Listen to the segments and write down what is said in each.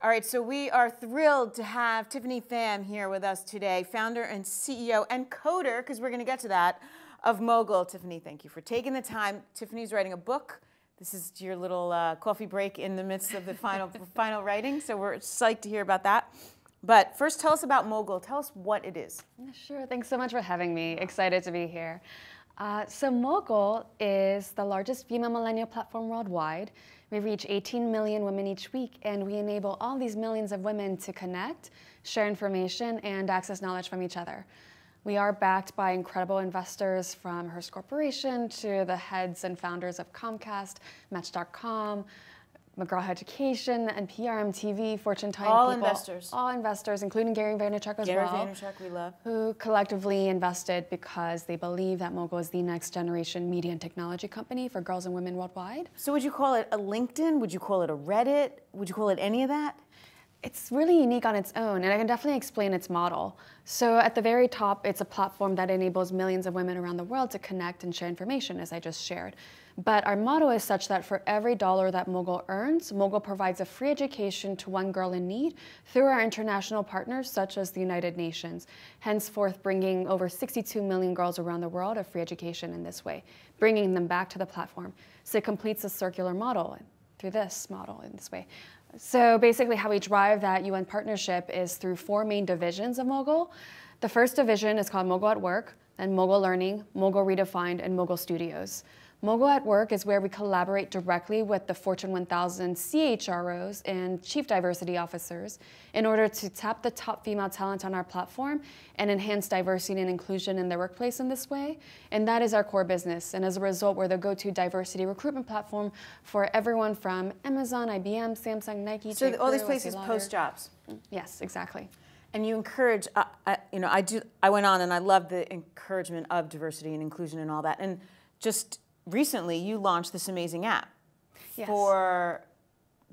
All right, so we are thrilled to have Tiffany Pham here with us today, founder and CEO and coder, because we're going to get to that, of Mogul. Tiffany, thank you for taking the time. Tiffany's writing a book. This is your little coffee break in the midst of the final writing, so we're psyched to hear about that. But first, tell us about Mogul. Tell us what it is. Sure, thanks so much for having me. Excited to be here. So Mogul is the largest female millennial platform worldwide. We reach 18 million women each week, and we enable all these millions of women to connect, share information, and access knowledge from each other. We are backed by incredible investors from Hearst Corporation to the heads and founders of Comcast, Match.com, McGraw Education, NPR, MTV, Fortune 10 all people. Investors. All investors, including Gary Vaynerchuk as well. Gary Vaynerchuk, we love. Who collectively invested because they believe that Mogul is the next generation media and technology company for girls and women worldwide. So would you call it a LinkedIn? Would you call it a Reddit? Would you call it any of that? It's really unique on its own, and I can definitely explain its model. So at the very top, it's a platform that enables millions of women around the world to connect and share information, as I just shared. But our model is such that for every dollar that Mogul earns, Mogul provides a free education to one girl in need through our international partners, such as the United Nations, henceforth bringing over 62 million girls around the world a free education in this way, bringing them back to the platform. So it completes a circular model through this model in this way. So basically how we drive that UN partnership is through 4 main divisions of Mogul. The first division is called Mogul at Work, then Mogul Learning, Mogul Redefined, and Mogul Studios. Mogul at Work is where we collaborate directly with the Fortune 1000 CHROs and Chief Diversity Officers in order to tap the top female talent on our platform and enhance diversity and inclusion in their workplace in this way. And that is our core business. And as a result, we're the go-to diversity recruitment platform for everyone from Amazon, IBM, Samsung, Nike, So all these places post jobs? Yes, exactly. And you encourage, you know, I went on and I love the encouragement of diversity and inclusion and all that. And just recently, you launched this amazing app for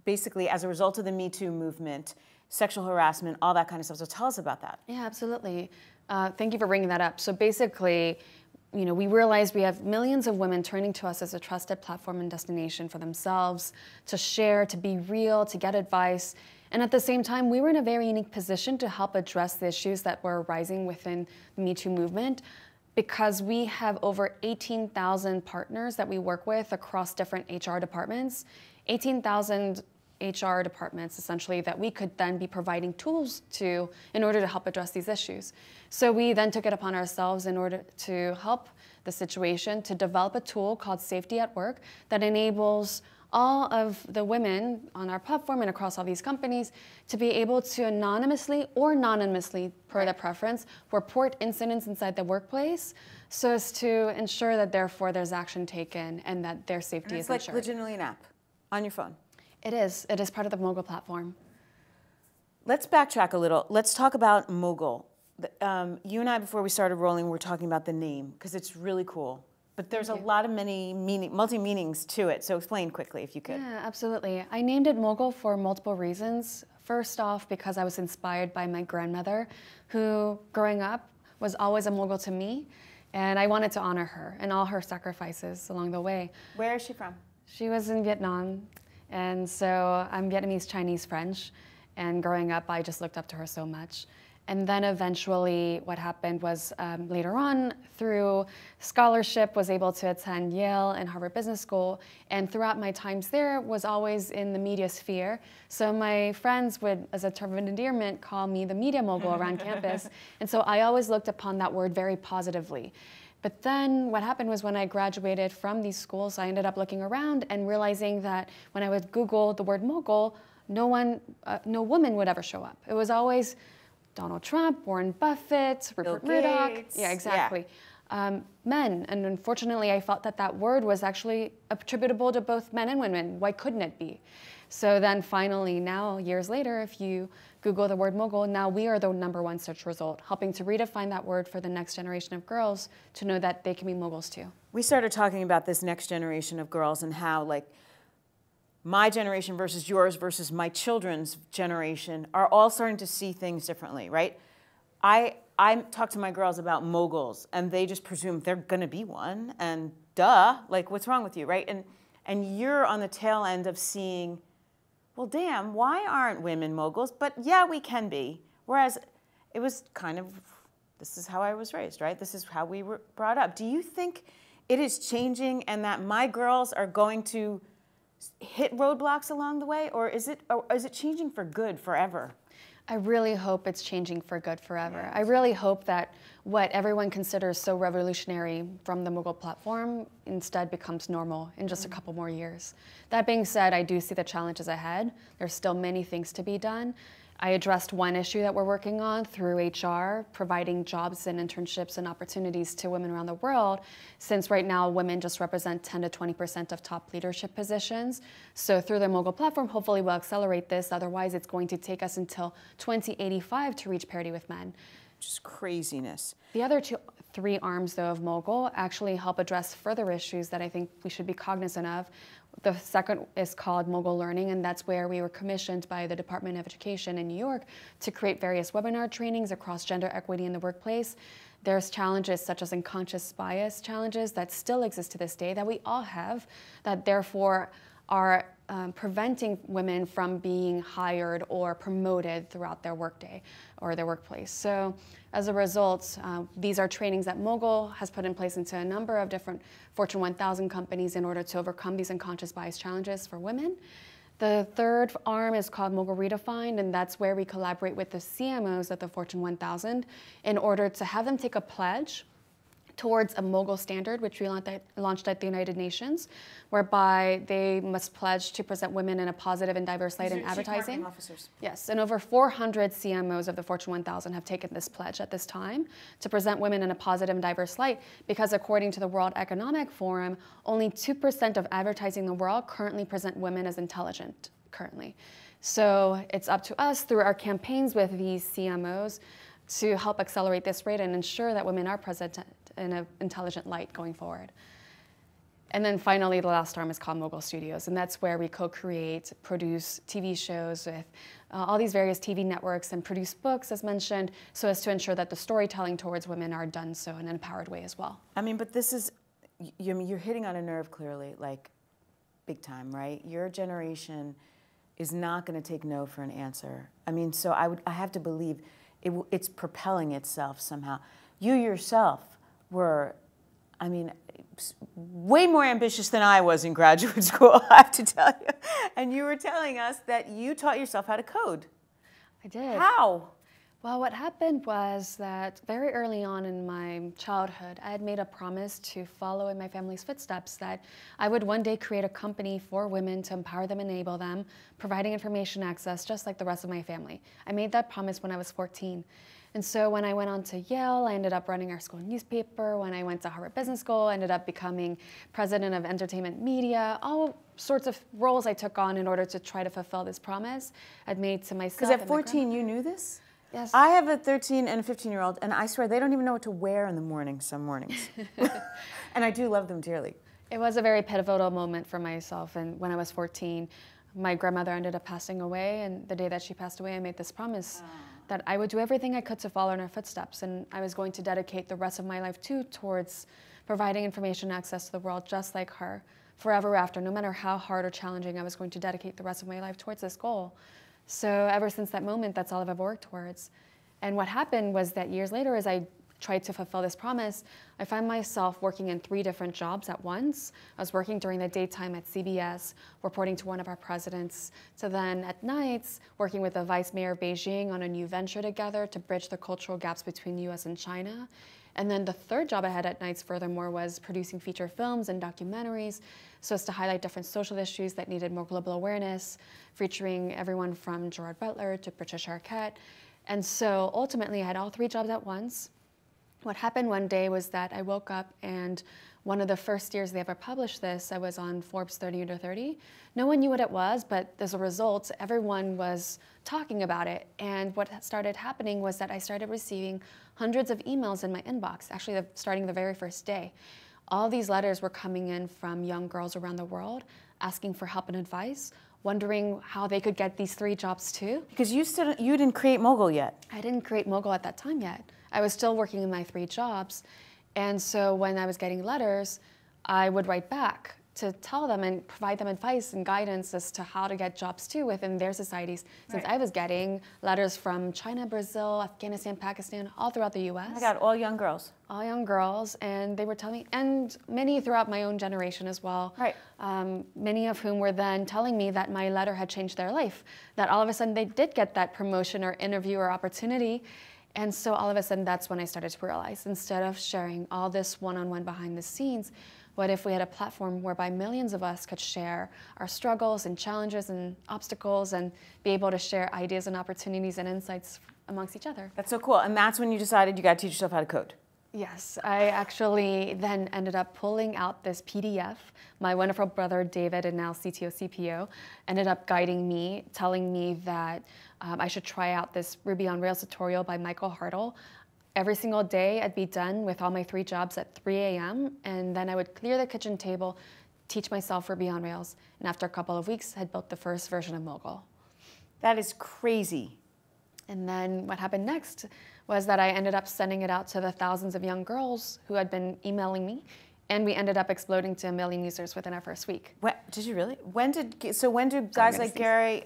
basically as a result of the Me Too movement, sexual harassment, all that kind of stuff. So tell us about that. Yeah, absolutely. Thank you for bringing that up. So basically, you know, we realized we have millions of women turning to us as a trusted platform and destination for themselves, to share, to be real, to get advice. And at the same time, we were in a very unique position to help address the issues that were arising within the Me Too movement, because we have over 18,000 partners that we work with across different HR departments, 18,000 HR departments essentially that we could then be providing tools to in order to help address these issues. So we then took it upon ourselves in order to help the situation to develop a tool called Safety at Work that enables all of the women on our platform and across all these companies to be able to anonymously or non-anonymously, per their preference, report incidents inside the workplace so as to ensure that therefore there's action taken and that their safety is ensured. It's like legitimately an app on your phone. It is. It is part of the Mogul platform. Let's backtrack a little. Let's talk about Mogul. You and I, before we started rolling, were talking about the name because it's really cool. But there's a lot of multi-meanings to it, so explain quickly if you could. Yeah, absolutely. I named it Mogul for multiple reasons. First off, because I was inspired by my grandmother, who, growing up, was always a Mogul to me, and I wanted to honor her and all her sacrifices along the way. Where is she from? She was in Vietnam, and so I'm Vietnamese, Chinese, French, and growing up, I just looked up to her so much. And then eventually what happened was later on, through scholarship, was able to attend Yale and Harvard Business School. And throughout my times there, was always in the media sphere. So my friends would, as a term of endearment, call me the media mogul around campus. And so I always looked upon that word very positively. But then what happened was when I graduated from these schools, I ended up looking around and realizing that when I would Google the word mogul, no woman would ever show up. It was always Donald Trump, Warren Buffett, Rupert Murdoch. Yeah, exactly. Yeah. Men, and unfortunately I felt that that word was actually attributable to both men and women. Why couldn't it be? So then finally now, years later, if you Google the word mogul, now we are the #1 search result, helping to redefine that word for the next generation of girls to know that they can be moguls too. We started talking about this next generation of girls and how, like, my generation versus yours versus my children's generation are all starting to see things differently, right? I talk to my girls about moguls, and they just presume they're gonna be one, and duh, like, what's wrong with you, right? And you're on the tail end of seeing well, damn, why aren't women moguls? But yeah, we can be. Whereas it was kind of, this is how I was raised, right? This is how we were brought up. Do you think it is changing and that my girls are going to hit roadblocks along the way? Or is it changing for good forever? I really hope it's changing for good forever. I really hope that what everyone considers so revolutionary from the Mogul platform instead becomes normal in just a couple more years. That being said, I do see the challenges ahead. There's still many things to be done. I addressed one issue that we're working on through HR, providing jobs and internships and opportunities to women around the world, since right now women just represent 10 to 20% of top leadership positions. So through the Mogul platform, hopefully we'll accelerate this. Otherwise, it's going to take us until 2085 to reach parity with men. Just craziness. The other three arms, though, of Mogul actually help address further issues that I think we should be cognizant of. The second is called Mogul Learning, and that's where we were commissioned by the Department of Education in New York to create various webinar trainings across gender equity in the workplace. There's challenges such as unconscious bias challenges that still exist to this day that we all have, that therefore are preventing women from being hired or promoted throughout their workday or their workplace. So as a result, these are trainings that Mogul has put in place into a number of different Fortune 1000 companies in order to overcome these unconscious bias challenges for women. The third arm is called Mogul Redefined, and that's where we collaborate with the CMOs of the Fortune 1000 in order to have them take a pledge towards a Mogul standard, which we launched at the United Nations, whereby they must pledge to present women in a positive and diverse light in advertising. Chief marketing officers. Yes, and over 400 CMOs of the Fortune 1000 have taken this pledge at this time to present women in a positive and diverse light, because according to the World Economic Forum, only 2% of advertising in the world currently present women as intelligent currently. So it's up to us through our campaigns with these CMOs to help accelerate this rate and ensure that women are present in an intelligent light going forward. And then finally, the last arm is called Mogul Studios, and that's where we co-create, produce TV shows with all these various TV networks and produce books, as mentioned, so as to ensure that the storytelling towards women are done so in an empowered way as well. I mean, but this is, you're hitting on a nerve clearly, like big time, right? Your generation is not going to take no for an answer. I mean, so I have to believe it's propelling itself somehow. You yourself were, I mean, way more ambitious than I was in graduate school, I have to tell you. And you were telling us that you taught yourself how to code. I did. How? Well, what happened was that very early on in my childhood, I had made a promise to follow in my family's footsteps, that I would one day create a company for women to empower them, enable them, providing information access just like the rest of my family. I made that promise when I was 14. And so when I went on to Yale, I ended up running our school newspaper. When I went to Harvard Business School, I ended up becoming president of entertainment media, all sorts of roles I took on in order to try to fulfill this promise I'd made to myself. Because at 14, you knew this? Yes. I have a 13 and a 15-year-old, and I swear they don't even know what to wear in the morning some mornings. And I do love them dearly. It was a very pivotal moment for myself, and when I was 14, my grandmother ended up passing away, and the day that she passed away, I made this promise that I would do everything I could to follow in her footsteps, and I was going to dedicate the rest of my life too towards providing information access to the world just like her, forever after. No matter how hard or challenging, I was going to dedicate the rest of my life towards this goal. So ever since that moment, that's all I've ever worked towards. And what happened was that years later, as I tried to fulfill this promise, I found myself working in 3 different jobs at once. I was working during the daytime at CBS, reporting to one of our presidents, to then at nights, working with the vice mayor of Beijing on a new venture together to bridge the cultural gaps between US and China. And then the third job I had at nights, furthermore, was producing feature films and documentaries so as to highlight different social issues that needed more global awareness, featuring everyone from Gerard Butler to Patricia Arquette. And so ultimately, I had all 3 jobs at once. What happened one day was that I woke up, and one of the first years they ever published this, I was on Forbes 30 Under 30. No one knew what it was, but as a result, everyone was talking about it. And what started happening was that I started receiving hundreds of emails in my inbox, actually starting the very first day. All these letters were coming in from young girls around the world, asking for help and advice, wondering how they could get these 3 jobs too. Because you didn't create Mogul yet. I didn't create Mogul at that time yet. I was still working in my 3 jobs. And so when I was getting letters, I would write back to tell them and provide them advice and guidance as to how to get jobs too within their societies. Since I was getting letters from China, Brazil, Afghanistan, Pakistan, all throughout the US. Oh my God, all young girls. All young girls, and they were telling me, and many throughout my own generation as well. Right. Many of whom were then telling me that my letter had changed their life, that all of a sudden they did get that promotion or interview or opportunity. And so all of a sudden that's when I started to realize, instead of sharing all this one-on-one behind the scenes, what if we had a platform whereby millions of us could share our struggles and challenges and obstacles and be able to share ideas and opportunities and insights amongst each other? That's so cool. And that's when you decided you got to teach yourself how to code. Yes, I actually then ended up pulling out this PDF. My wonderful brother, David, and now CTO, CPO, ended up guiding me, telling me that I should try out this Ruby on Rails tutorial by Michael Hartle. Every single day, I'd be done with all my 3 jobs at 3 a.m., and then I would clear the kitchen table, teach myself Ruby on Rails, and after a couple of weeks, had built the first version of Mogul. That is crazy. And then what happened next was that I ended up sending it out to the thousands of young girls who had been emailing me, and we ended up exploding to 1 million users within our first week. Did you really? When do guys like Gary,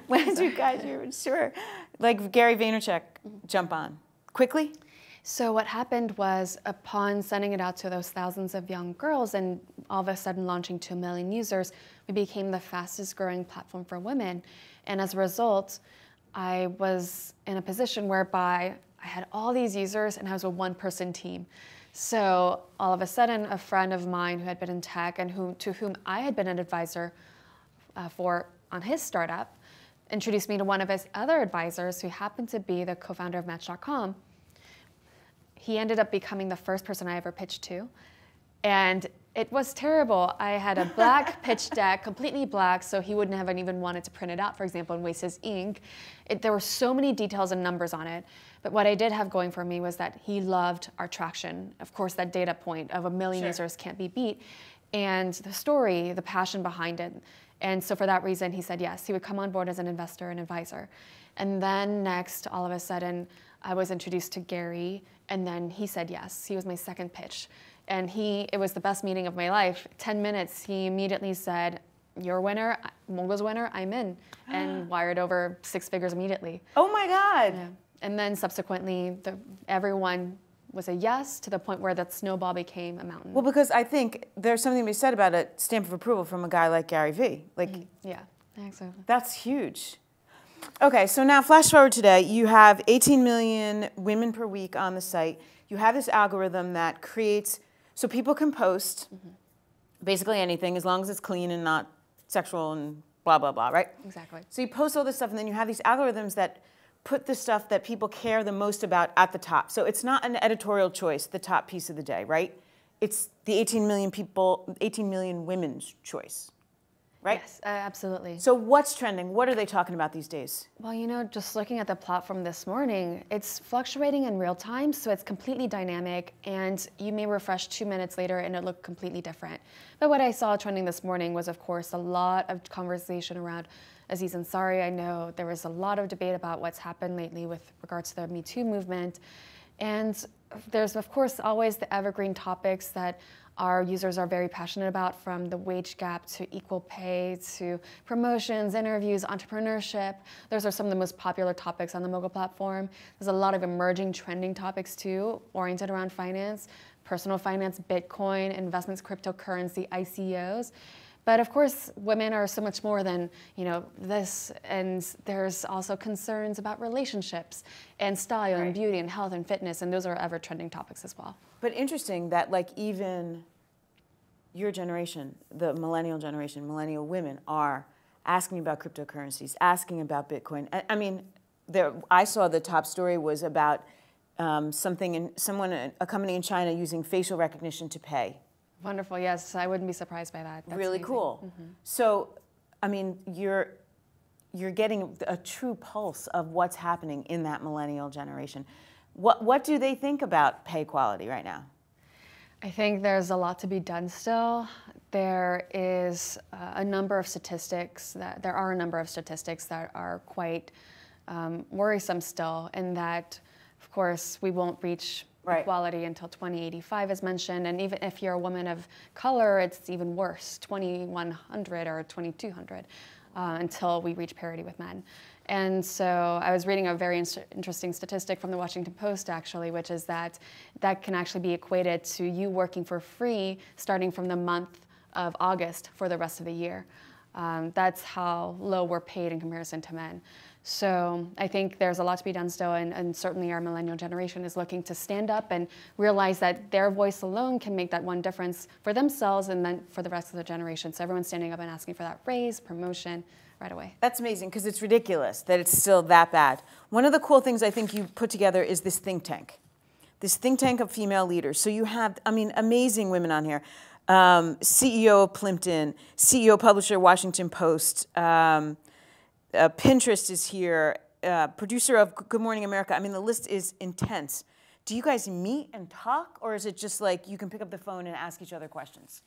when do guys, sure, like Gary Vaynerchuk jump on? Quickly? So what happened was, upon sending it out to those thousands of young girls and all of a sudden launching to 1 million users, we became the fastest growing platform for women. And as a result, I was in a position whereby I had all these users and I was a 1-person team. So all of a sudden, a friend of mine who had been in tech and to whom I had been an advisor on his startup, introduced me to one of his other advisors who happened to be the co-founder of Match.com. He ended up becoming the first person I ever pitched to. And it was terrible. I had a black pitch deck, completely black, so he wouldn't have even wanted to print it out, for example, and waste his ink. There were so many details and numbers on it. But what I did have going for me was that he loved our traction. Of course, that data point of 1 million users can't be beat. And the story, the passion behind it. And so for that reason, he said yes. He would come on board as an investor and advisor. And then next, all of a sudden, I was introduced to Gary, and then he said yes. He was my second pitch. And it was the best meeting of my life. 10 minutes, he immediately said, "You're a winner, Mogul's winner, I'm in," and wired over 6 figures immediately. Oh my God. Yeah. And then subsequently, everyone was a yes, to the point where that snowball became a mountain. Well, because I think there's something to be said about a stamp of approval from a guy like Gary Vee. Yeah, exactly. That's huge. Okay, so now flash forward today. You have 18 million women per week on the site. You have this algorithm that creates, so people can post basically anything as long as it's clean and not sexual and blah, blah, blah, right? Exactly. So you post all this stuff, and then you have these algorithms that put the stuff that people care the most about at the top. So it's not an editorial choice, the top piece of the day, right? It's the 18 million women's choice, right? Yes, absolutely. So what's trending? What are they talking about these days? Well, just looking at the platform this morning, it's fluctuating in real time, so it's completely dynamic, and you may refresh 2 minutes later and it look completely different. But what I saw trending this morning was, of course, a lot of conversation around Aziz Ansari. I know there was a lot of debate about what's happened lately with regards to the Me Too movement. And there's, of course, always the evergreen topics that our users are very passionate about, from the wage gap to equal pay to promotions, interviews, entrepreneurship. Those are some of the most popular topics on the Mogul platform. There's a lot of emerging trending topics too, oriented around finance, personal finance, Bitcoin, investments, cryptocurrency, ICOs. But of course, women are so much more than this, and there's also concerns about relationships and style and beauty and health and fitness, and those are ever trending topics as well. But interesting that even your generation, the millennial generation, millennial women are asking about cryptocurrencies, asking about Bitcoin. I mean, I saw the top story was about a company in China using facial recognition to pay. Wonderful, yes, I wouldn't be surprised by that. That's really amazing. Cool. So, I mean, you're getting a true pulse of what's happening in that millennial generation. What do they think about pay equality right now? I think there's a lot to be done still. There are a number of statistics that are quite worrisome still, in that, of course, we won't reach equality until 2085 is mentioned. And even if you're a woman of color, it's even worse, 2100 or 2200 until we reach parity with men. And so I was reading a very interesting statistic from the Washington Post, actually, which is that can actually be equated to you working for free starting from the month of August for the rest of the year. That's how low we're paid in comparison to men. So I think there's a lot to be done still, and certainly our millennial generation is looking to stand up and realize that their voice alone can make that one difference for themselves and then for the rest of the generation. So everyone's standing up and asking for that raise, promotion, right away. That's amazing, because it's ridiculous that it's still that bad. One of the cool things I think you put together is this think tank of female leaders. So you have, I mean, amazing women on here. CEO of Plimpton, CEO, publisher, Washington Post, Pinterest is here, producer of Good Morning America. I mean, the list is intense. Do you guys meet and talk, or is it just like you can pick up the phone and ask each other questions?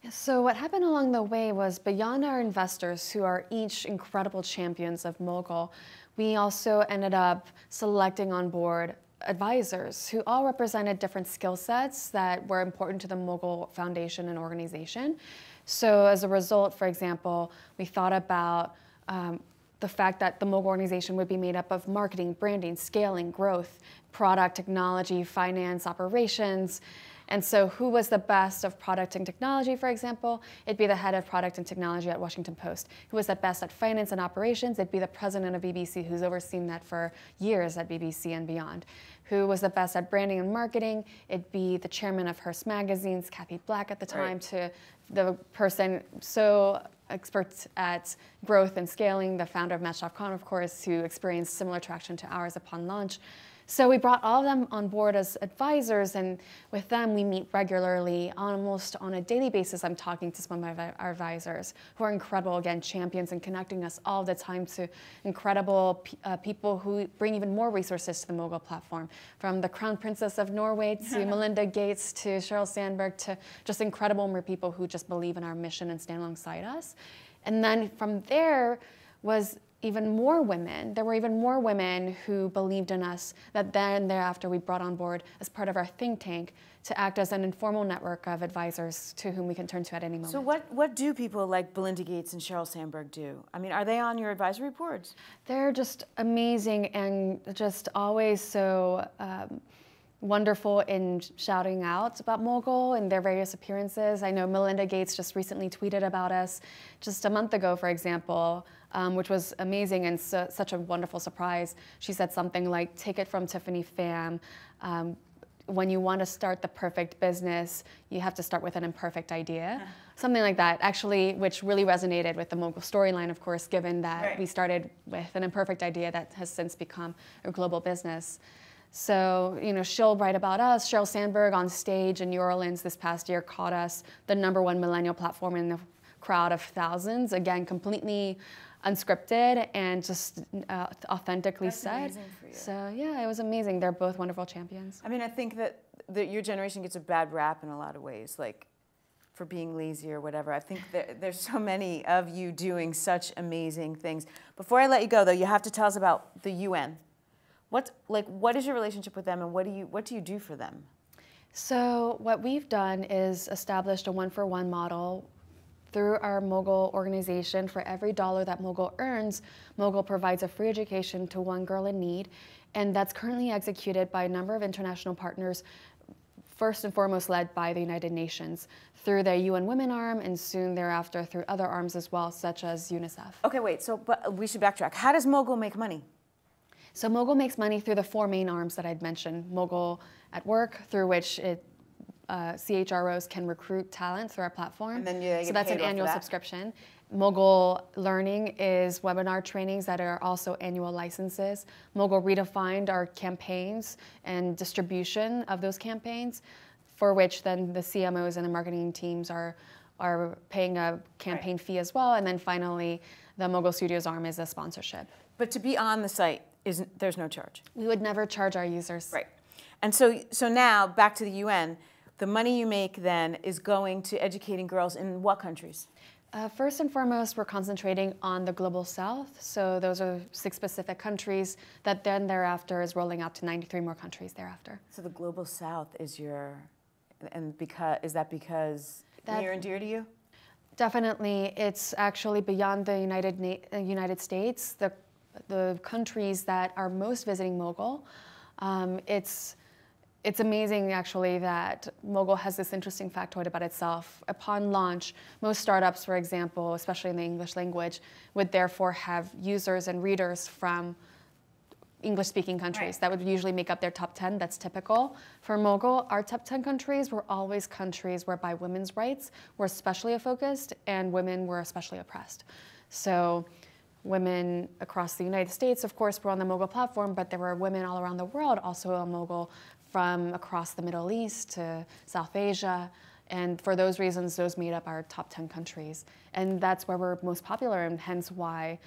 So what happened along the way was, beyond our investors, who are each incredible champions of Mogul, we also ended up selecting on board advisors who all represented different skill sets that were important to the Mogul Foundation and organization. So as a result, for example, we thought about the fact that the Mogul organization would be made up of marketing, branding, scaling, growth, product, technology, finance, operations. And so who was the best of product and technology, for example? It'd be the head of product and technology at Washington Post. Who was the best at finance and operations? It'd be the president of BBC, who's overseen that for years at BBC and beyond. Who was the best at branding and marketing? It'd be the chairman of Hearst Magazines, Kathy Black at the time, to the person so expert at growth and scaling, the founder of Match.com, of course, who experienced similar traction to ours upon launch. So we brought all of them on board as advisors, and with them we meet regularly, almost on a daily basis. I'm talking to some of our advisors who are incredible, again, champions, and connecting us all the time to incredible people who bring even more resources to the Mogul platform, from the Crown Princess of Norway to Belinda Gates to Sheryl Sandberg, to just incredible more people who just believe in our mission and stand alongside us. And then from there was even more women. There were even more women who believed in us that then thereafter we brought on board as part of our think tank to act as an informal network of advisors to whom we can turn to at any moment. So what do people like Belinda Gates and Sheryl Sandberg do? I mean, are they on your advisory boards? They're just amazing and just always so wonderful in shouting out about Mogul and their various appearances. I know Belinda Gates just recently tweeted about us just a month ago, for example, which was amazing and such a wonderful surprise. She said something like, take it from Tiffany Pham, when you want to start the perfect business, you have to start with an imperfect idea. Something like that, actually, which really resonated with the Mogul storyline, of course, given that we started with an imperfect idea that has since become a global business. So, you know, she'll write about us. Sheryl Sandberg on stage in New Orleans this past year called us the #1 millennial platform in the crowd of thousands. Again, completely unscripted and just authentically said. Amazing for you. So yeah, it was amazing. They're both wonderful champions. I mean, I think that your generation gets a bad rap in a lot of ways, like for being lazy or whatever. I think that there's so many of you doing such amazing things. Before I let you go, though, you have to tell us about the UN. What is your relationship with them, and what do you do for them? So what we've done is established a one-for-one model through our Mogul organization. For every dollar that Mogul earns, Mogul provides a free education to one girl in need, and that's currently executed by a number of international partners, first and foremost led by the United Nations, through their UN Women arm, and soon thereafter through other arms as well, such as UNICEF. Okay, wait, but we should backtrack. How does Mogul make money? So Mogul makes money through the 4 main arms that I'd mentioned. Mogul at Work, through which CHROs can recruit talent through our platform. And then they get so that's paid an annual subscription. Mogul Learning is webinar trainings that are also annual licenses. Mogul Redefined are campaigns and distribution of those campaigns, for which then the CMOs and the marketing teams are paying a campaign fee as well. And then finally, the Mogul Studios arm is a sponsorship. But to be on the site, there's no charge? We would never charge our users. Right. And so now, back to the UN, the money you make then is going to educating girls in what countries? First and foremost, we're concentrating on the global south. So those are 6 specific countries that then thereafter is rolling out to 93 more countries thereafter. So the global south is is that because near and dear to you? Definitely. It's actually beyond the United States, the countries that are most visiting Mogul. It's amazing, actually, that Mogul has this interesting factoid about itself. Upon launch, most startups, for example, especially in the English language, would therefore have users and readers from English-speaking countries. Right. That would usually make up their top 10. That's typical. For Mogul, our top 10 countries were always countries whereby women's rights were especially focused and women were especially oppressed. So women across the United States, of course, were on the Mogul platform, but there were women all around the world also on Mogul, from across the Middle East to South Asia. And for those reasons, those made up our top 10 countries. And that's where we're most popular, and hence why,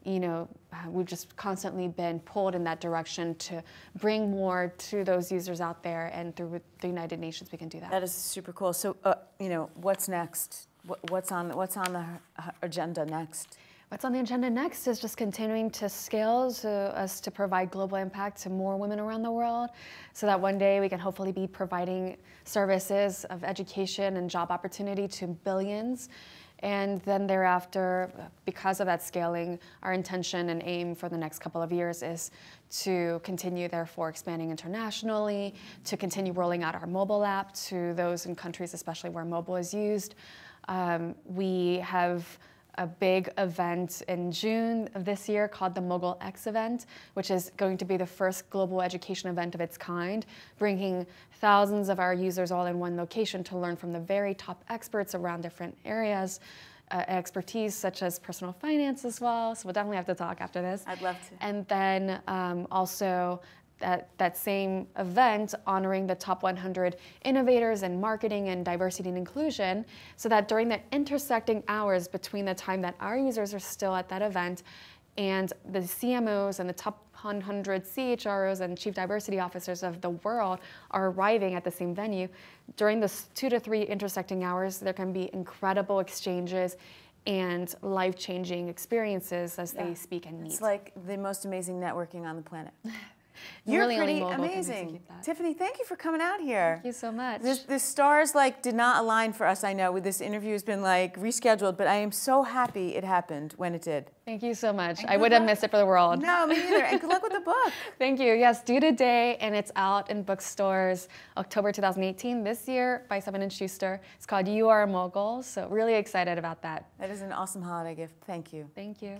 you know, we've just constantly been pulled in that direction to bring more to those users out there, and through the United Nations we can do that. That is super cool. So, you know, what's next? What's on the agenda next? What's on the agenda next is just continuing to scale us to provide global impact to more women around the world, so that one day we can hopefully be providing services of education and job opportunity to billions. And then thereafter, because of that scaling, our intention and aim for the next couple of years is to continue, therefore, expanding internationally, to continue rolling out our mobile app to those in countries, especially where mobile is used. We have a big event in June of this year called the Mogul X event, which is going to be the first global education event of its kind, bringing thousands of our users all in one location to learn from the very top experts around different areas, expertise such as personal finance as well. So we'll definitely have to talk after this. I'd love to. And then also that same event honoring the top 100 innovators in marketing and diversity and inclusion, so that during the intersecting hours between the time that our users are still at that event and the CMOs and the top 100 CHROs and chief diversity officers of the world are arriving at the same venue, during the 2 to 3 intersecting hours, there can be incredible exchanges and life-changing experiences as they speak and meet. It's like the most amazing networking on the planet. You're really pretty amazing. Tiffany, thank you for coming out here. Thank you so much. The stars did not align for us, I know, with this interview has been rescheduled, but I am so happy it happened when it did. Thank you so much. I wouldn't have missed it for the world. No, me neither. And good luck with the book. Thank you. Yes, due today, and it's out in bookstores October 2018 this year by Simon & Schuster. It's called You Are a Mogul, so really excited about that. That is an awesome holiday gift. Thank you. Thank you.